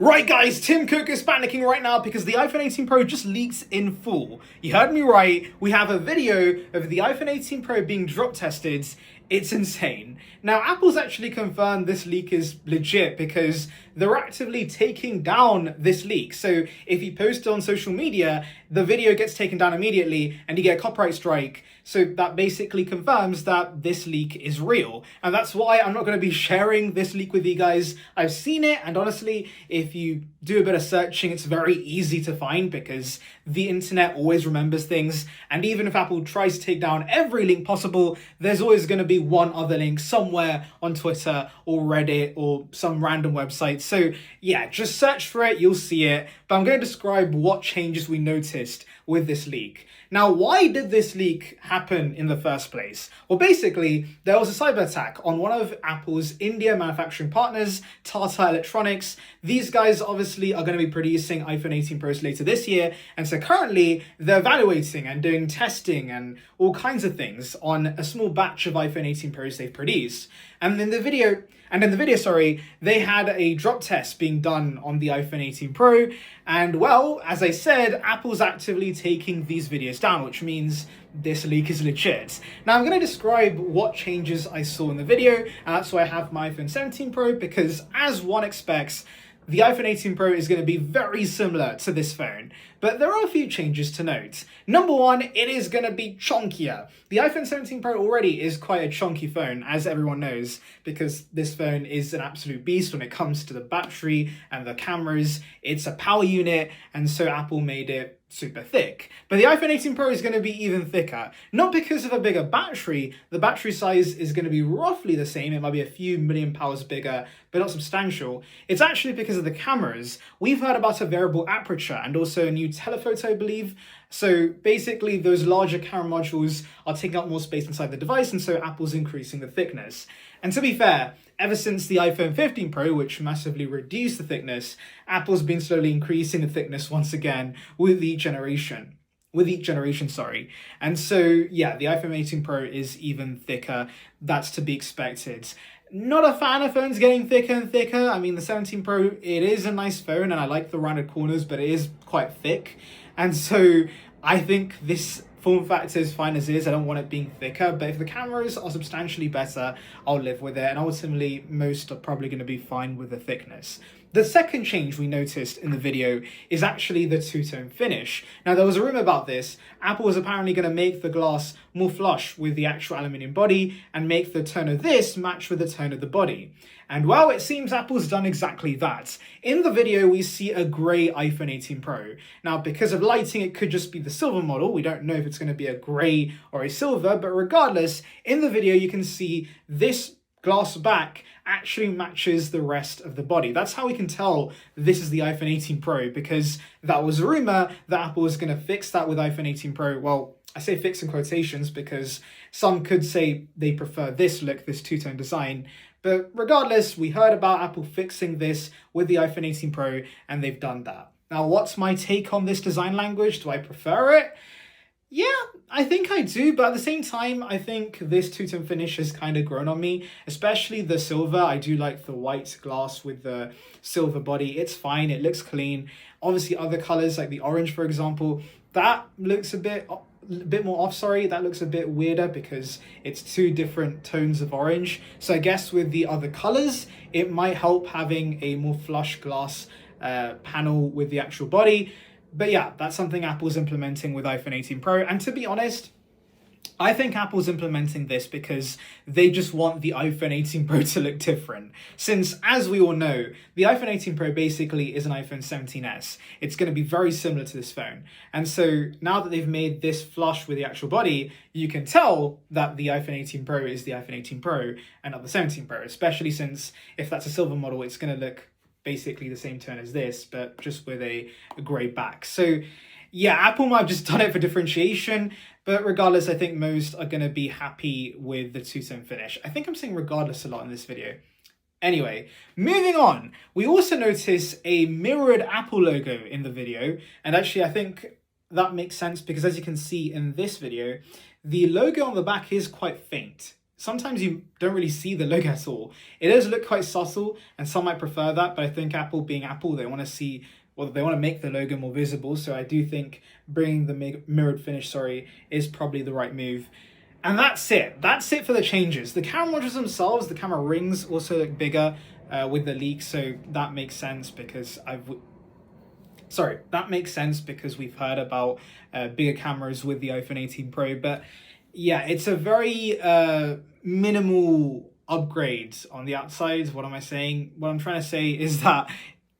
Right guys, Tim Cook is panicking right now because the iPhone 18 Pro just leaks in full. You heard me right, we have a video of the iPhone 18 Pro being drop tested. It's insane. Now Apple's actually confirmed this leak is legit because they're actively taking down this leak. So if you post it on social media, the video gets taken down immediately and you get a copyright strike. So that basically confirms that this leak is real. And that's why I'm not going to be sharing this leak with you guys. I've seen it, and honestly, if you do a bit of searching, it's very easy to find because the internet always remembers things. And even if Apple tries to take down every link possible, there's always going to be one other link somewhere on Twitter or Reddit or some random website. So yeah, just search for it, you'll see it. But I'm going to describe what changes we noticed with this leak. Now, why did this leak happen in the first place? Well, basically, there was a cyber attack on one of Apple's India manufacturing partners, Tata Electronics. These guys obviously are going to be producing iPhone 18 Pros later this year. And so currently they're evaluating and doing testing and all kinds of things on a small batch of iPhone 18 Pros they've produced. And in the video, they had a drop test being done on the iPhone 18 Pro. And well, as I said, Apple's actively taking these videos down, which means this leak is legit. Now I'm going to describe what changes I saw in the video, and that's why I have my iPhone 17 Pro, because as one expects, the iPhone 18 Pro is going to be very similar to this phone, but there are a few changes to note. Number one, it is going to be chunkier. The iPhone 17 Pro already is quite a chunky phone, as everyone knows, because this phone is an absolute beast when it comes to the battery and the cameras. It's a power unit, and so Apple made it super thick. But the iPhone 18 Pro is going to be even thicker. Not because of a bigger battery. The battery size is going to be roughly the same. It might be a few million pounds bigger, but not substantial. It's actually because of the cameras. We've heard about a variable aperture and also a new telephoto, I believe. So basically those larger camera modules are taking up more space inside the device, and so Apple's increasing the thickness. And to be fair, ever since the iPhone 15 Pro, which massively reduced the thickness, Apple's been slowly increasing the thickness once again with each generation. And so yeah, the iPhone 18 Pro is even thicker. That's to be expected. Not a fan of phones getting thicker and thicker. I mean, the 17 Pro, it is a nice phone and I like the rounded corners, but it is quite thick. And so I think this form factor is fine as is. I don't want it being thicker, but if the cameras are substantially better, I'll live with it. And ultimately, most are probably going to be fine with the thickness. The second change we noticed in the video is actually the two-tone finish. Now, there was a rumor about this. Apple was apparently going to make the glass more flush with the actual aluminium body and make the tone of this match with the tone of the body. And well, it seems Apple's done exactly that. In the video, we see a grey iPhone 18 Pro. Now, because of lighting, it could just be the silver model. We don't know if it's going to be a grey or a silver, but regardless, in the video, you can see this glass back actually matches the rest of the body. That's how we can tell this is the iPhone 18 Pro, because that was a rumor that Apple was going to fix that with iPhone 18 Pro. Well, I say fix in quotations because some could say they prefer this look, this two-tone design. But regardless, we heard about Apple fixing this with the iPhone 18 Pro, and they've done that. Now, what's my take on this design language? Do I prefer it? Yeah, I think I do, but at the same time, I think this two-tone finish has kind of grown on me, especially the silver. I do like the white glass with the silver body. It's fine, it looks clean. Obviously, other colors like the orange, for example, that looks a bit more off, that looks a bit weirder because it's two different tones of orange. So I guess with the other colors, it might help having a more flush glass panel with the actual body. But yeah, that's something Apple's implementing with iPhone 18 Pro. And to be honest, I think Apple's implementing this because they just want the iPhone 18 Pro to look different. Since, as we all know, the iPhone 18 Pro basically is an iPhone 17s. It's going to be very similar to this phone. And so now that they've made this flush with the actual body, you can tell that the iPhone 18 Pro is the iPhone 18 Pro and not the 17 Pro, especially since if that's a silver model, it's going to look basically the same tone as this, but just with a grey back. So yeah, Apple might have just done it for differentiation, but regardless, I think most are going to be happy with the two-tone finish. I think I'm saying regardless a lot in this video. Anyway, moving on, we also notice a mirrored Apple logo in the video, and actually I think that makes sense because as you can see in this video, the logo on the back is quite faint. sometimes you don't really see the logo at all. It does look quite subtle, and some might prefer that, but I think Apple being Apple, they want to see, well, they want to make the logo more visible, so I do think bringing the mirrored finish, is probably the right move. And that's it. That's it for the changes. The camera modules themselves, the camera rings also look bigger with the leak, so that makes sense because that makes sense because we've heard about bigger cameras with the iPhone 18 Pro. But yeah, it's a very minimal upgrade on the outside. What am I saying? What I'm trying to say is that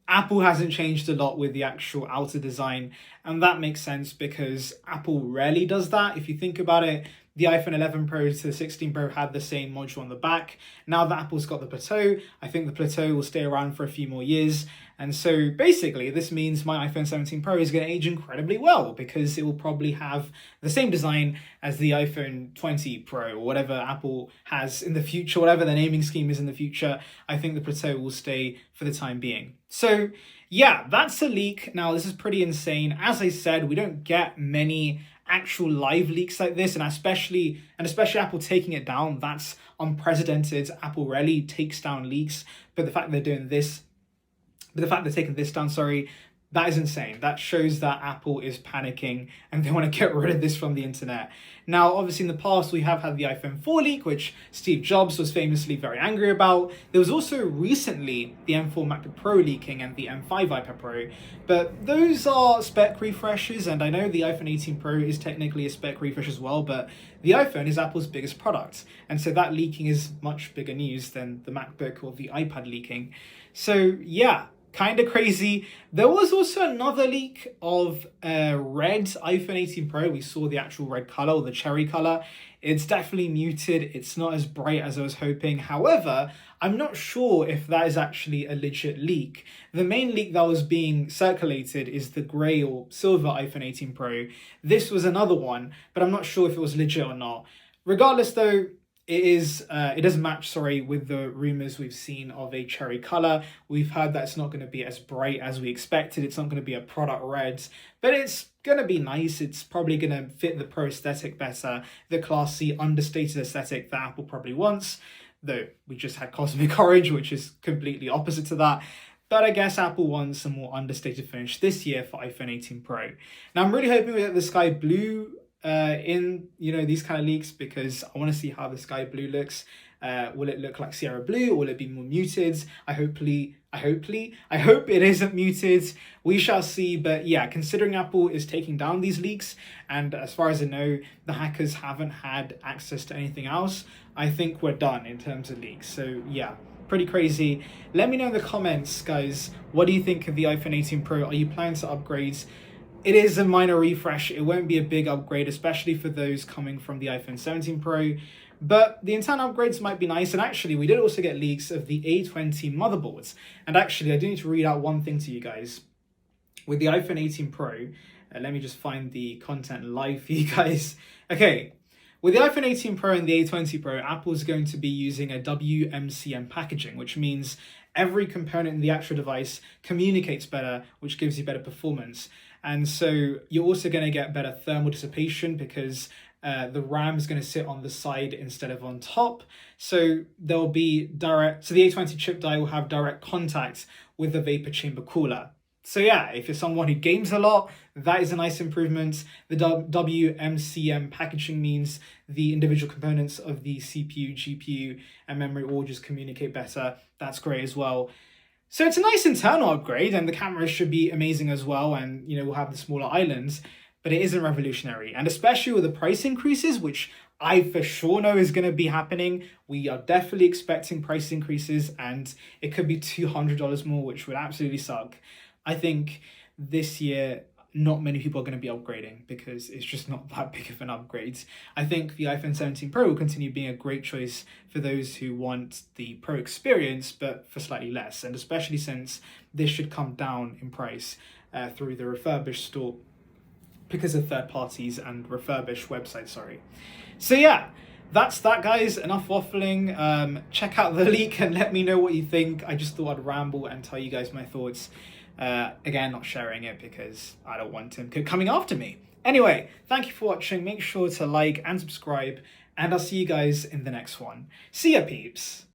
Apple hasn't changed a lot with the actual outer design, and that makes sense because Apple rarely does that. If you think about it, the iPhone 11 Pro to the 16 Pro had the same module on the back. Now that Apple's got the Plateau, I think the Plateau will stay around for a few more years. And so basically this means my iPhone 17 Pro is going to age incredibly well because it will probably have the same design as the iPhone 20 Pro or whatever Apple has in the future, whatever their naming scheme is in the future. I think the Plateau will stay for the time being. So yeah, that's a leak. Now this is pretty insane. As I said, we don't get many actual live leaks like this, and especially Apple taking it down, that's unprecedented. Apple rarely takes down leaks, but the fact they're taking this down, that is insane. That shows that Apple is panicking and they want to get rid of this from the internet. Now, obviously in the past, we have had the iPhone 4 leak, which Steve Jobs was famously very angry about. There was also recently the M4 MacBook Pro leaking and the M5 iPad Pro, but those are spec refreshes, and I know the iPhone 18 Pro is technically a spec refresh as well, but the iPhone is Apple's biggest product, and so that leaking is much bigger news than the MacBook or the iPad leaking. So yeah, kind of crazy. There was also another leak of a red iPhone 18 Pro. We saw the actual red color, or the cherry color. It's definitely muted. It's not as bright as I was hoping. However, I'm not sure if that is actually a legit leak. The main leak that was being circulated is the gray or silver iPhone 18 Pro. This was another one, but I'm not sure if it was legit or not. Regardless though, it doesn't match, with the rumors we've seen of a cherry color. We've heard that it's not going to be as bright as we expected. It's not going to be a product red, but it's going to be nice. It's probably going to fit the Pro aesthetic better, the classy, understated aesthetic that Apple probably wants, though we just had Cosmic Orange, which is completely opposite to that. But I guess Apple wants a more understated finish this year for iPhone 18 Pro. Now, I'm really hoping we get the sky blue in these kind of leaks, because I want to see how the sky blue looks. Will it look like Sierra Blue, or will it be more muted? I hope it isn't muted. We shall see. But yeah, considering Apple is taking down these leaks, and as far as I know, the hackers haven't had access to anything else, I think we're done in terms of leaks. So yeah, pretty crazy. Let me know in the comments, guys, what do you think of the iPhone 18 Pro? Are you planning to upgrade? It is a minor refresh. It won't be a big upgrade, especially for those coming from the iPhone 17 Pro. But the internal upgrades might be nice. And actually, we did also get leaks of the A20 motherboards. And actually, I do need to read out one thing to you guys. With the iPhone 18 Pro, let me just find the content live for you guys. Okay, with the iPhone 18 Pro and the A20 Pro, Apple's going to be using a WMCM packaging, which means every component in the actual device communicates better, which gives you better performance. And so you're also going to get better thermal dissipation because the RAM is going to sit on the side instead of on top. So there will be the A20 chip die will have direct contact with the vapor chamber cooler. So yeah, if you're someone who games a lot, that is a nice improvement. The WMCM packaging means the individual components of the CPU, GPU, and memory all just communicate better. That's great as well. So it's a nice internal upgrade, and the cameras should be amazing as well, and we'll have the smaller islands, but it isn't revolutionary. And especially with the price increases, which I for sure know is going to be happening, we are definitely expecting price increases, and it could be $200 more, which would absolutely suck. I think this year not many people are going to be upgrading because it's just not that big of an upgrade. I think the iPhone 17 Pro will continue being a great choice for those who want the Pro experience, but for slightly less, and especially since this should come down in price through the Refurbished store because of third parties and Refurbished websites, So yeah, that's that, guys. Enough waffling. Check out the leak and let me know what you think. I just thought I'd ramble and tell you guys my thoughts. Again, not sharing it because I don't want him coming after me. Anyway, thank you for watching. Make sure to like and subscribe, and I'll see you guys in the next one. See ya, peeps!